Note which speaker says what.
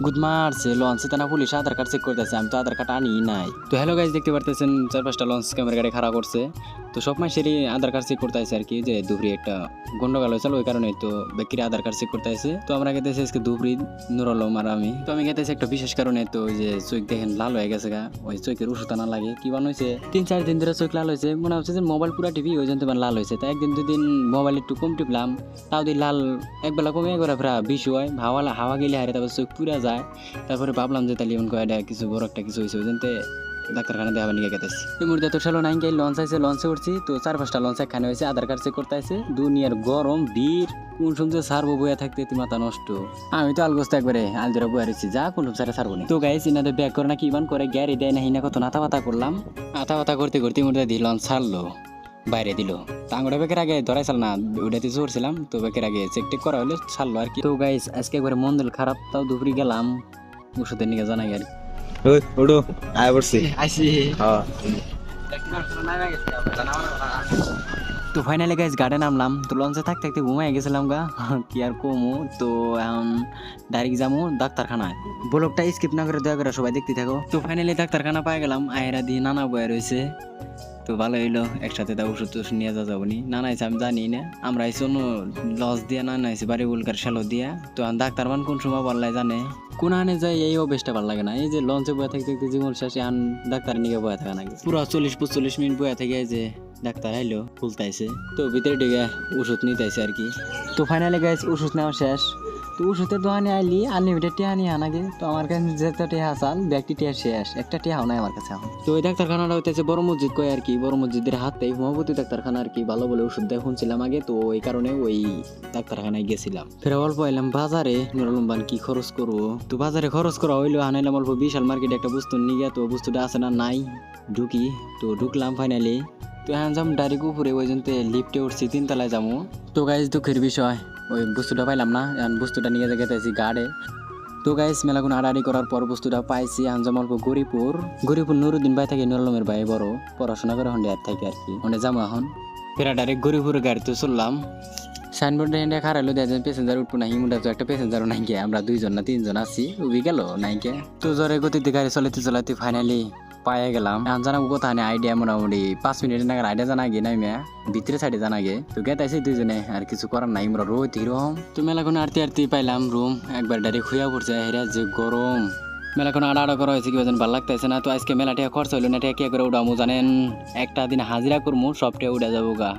Speaker 1: Good মারছে লঞ্চে তানা পুলিশ আধার কার্ড চেক করতেছে, আমি তো আধার কার্ড আনি নাই। তো হ্যালো গাইজ, দেখতে পারতেছেন 4-5টা লঞ্চ ক্যামেরা গাড়ি খাড়া করছে। তো সব মাসেরই আধার কার্ড চেক করতে আছে আর কি, যে দুপুরে একটা গন্ডগোল হয়েছিল ওই কারণে তো ব্যক্তির আধার কার্ড চেক করতে আছে। তো আমরা গেতেছি আজকে দুপুরি নুর আলম আর আমি। তো আমি গেতেছি একটা বিশেষ কারণে, তো ওই যে চোখ দেখেন লাল হয়ে গেছে গা, ওই চোখের ওষুধ আনা লাগে। কি বান হয়েছে 3-4 দিন ধরে চোখ লাল হয়েছে, মনে হচ্ছে যে মোবাইল পুরা টিভি ওই জন্য লাল হয়েছে। তাই একদিন 2 দিন মোবাইল একটু কম টিপলাম, তাও দিয়ে লাল একবেলা কমে একবার ফেরা বিষ হয়, হাওয়া গেলে হারে তারপর চোখ পুরা যায়। তারপরে ভাবলাম যে তাহলে এমন কয়টা কিছু বড় একটা কিছু হয়েছে, ওই জন্য ডাক্তারখানা দেখাবার নিয়ে গেতেছি। এই মুহূর্তে তো সালো নাইন লঞ্চ আছে, লঞ্চে উঠছি। তো 4-5টা লঞ্চ একখানে হয়েছে, আধার কার্ড চেক করতে আছে। দুনিয়ার গরম বীর কোন সময় সারবো বইয়া থাকতে মাথা নষ্ট। আমি তো আলগোস্ত একবারে আলদরা বইয়া রয়েছি, যা কোন সারে সারবো না। তো গাইস ইনাদের ব্যাগ করে না কি বান করে গ্যারি দেয় না হিনা, কত নাতা করলাম। আতা করতে করতে মুহূর্তে দিয়ে লঞ্চ ছাড়লো, বাইরে দিল। টাঙ্গুটা বেকের আগে ধরাইছিল না, ওইটাতে চড়ছিলাম। তো বেকের আগে চেক টেক করা হলে ছাড়লো আর কি। তো গাইস আজকে একবারে মন দিল খারাপ, তাও দুপুরে গেলাম ওষুধের নিকে জানাই আর কি।
Speaker 2: ওডো আয় পড়ছি
Speaker 1: আইসি
Speaker 2: হ্যাঁ।
Speaker 1: তো ফাইনালি গাইস গার্ডেন নামলাম। তো লঞ্চে থাকতে থাকতে ঘুমাই গেছিলাম গা, কি আর কমু। তো এখন ডাইরেক্ট যাবো ডাক্তারখানায়। ব্লগটা স্কিপ না করে দয়া করে সবাই দেখতে থাকো। তো ফাইনালি ডাক্তারখানা পাই গেলাম, আয়রা দিয়ে নানা বয়ে রয়েছে। তো ভালো হইলো, একসাথে তা ওষুধ টষুধ নিয়ে যাবো নি। নানা আইসে আমি জানি না, আমরা আইসি অন্য লস দিয়া, নানা আইসি বাড়ি উল্কার শ্যালো দিয়া। তো ডাক্তার মান কোন সময় বললাই জানে, কোন আনে যায় এই অভ্যেসটা ভালো লাগে না। এই যে লঞ্চে বয়ে থাকতে থাকতে জীবন শেষে আন ডাক্তার নিয়ে বয়ে থাকা নাকি পুরো 40-45 মিনিট বয়ে থেকে যে ডাক্তার আইলো খুলতাইছে। তো ভিতরে ঢুকে ওষুধ নিতেছে আর কি। তো ফাইনালি গাইস ওষুধ নেওয়া শেষ। তো ওষুধের দোকানে আইলি আনলিমিটেড টিয়া নিয়ে আনাগে। তো আমার কাছে যেটা টিয়া আসাল ব্যাগটি টিয়া শেষ, একটা টিয়াও নাই আমার কাছে এখন। তো ওই ডাক্তারখানাটা হইতেছে বড় মসজিদ কয় আর কি, বড় মসজিদের হাতেই মহবতী ডাক্তারখানা আর কি। ভালো বলে ওষুধ দেয় শুনছিলাম আগে, তো এই কারণে ওই ডাক্তারখানায় গেছিলাম। ফের অল্প এলাম বাজারে, নুরুলম্বান কি খরচ করবো। তো বাজারে খরচ করা হইলো, আনাইলাম অল্প বিশাল মার্কেটে একটা বস্তু নিয়ে। তো বস্তুটা আছে না নাই, ঢুকি। তো ঢুকলাম ফাইনালি। তো এখন যাম ডাইরেক্ট উপরে, ওই জন্য লিফটে উঠছি 3 তলায় যাবো। তো গাইজ দুঃখের বিষয় ওই বস্তুটা পাইলাম না, এখন বস্তুটা নিয়ে গেতেছি গাড়ে। তো গাইজ মেলাগুন আড়াআড়ি করার পর বস্তুটা পাইছি। আনজাম অল্প গরিপুর নুরুদ্দিন ভাই থাকে, নুরুলমের ভাই বড় পড়াশোনা করে হন্ডে আর থাকে আর কি, হন্ডে যাবো এখন। ফেরা ডাইরেক্ট গরিপুরের গাড়িতে চললাম। সাইনবোর্ডে হেঁটে খারাইলো, দেখেন প্যাসেঞ্জার উঠবো না, হিমুটা তো একটা প্যাসেঞ্জারও নাই গিয়ে, আমরা 2জন না 3জন আছি, উবি গেল নাই গে। তো জোরে গতিতে গাড়ি চলাইতে ফাইনালি পায়ে গেলাম। এখন জানাবো কোথা নেই আইডিয়া, মোটামুটি 5 মিনিটের নাগাদ আইডিয়া জানা গে নাই মেয়া, ভিতরে সাইডে জানা গে। তো গেতাইছি 2জনে, আর কিছু করার নাই, আমরা রোজ হিরোম। তো মেলাখন আরতি পাইলাম রুম, একবার ডাইরেক্ট খুঁয়া পড়ছে, হেরা যে গরম। মেলাখন আড়া করা হয়েছে, কি ভালো লাগতেছে না। তো আজকে মেলাটিয়া খরচ হইলো না, টিয়া করে উঠামু জানেন, একটা দিন হাজিরা করমু, সবটা উঠে যাবো গা।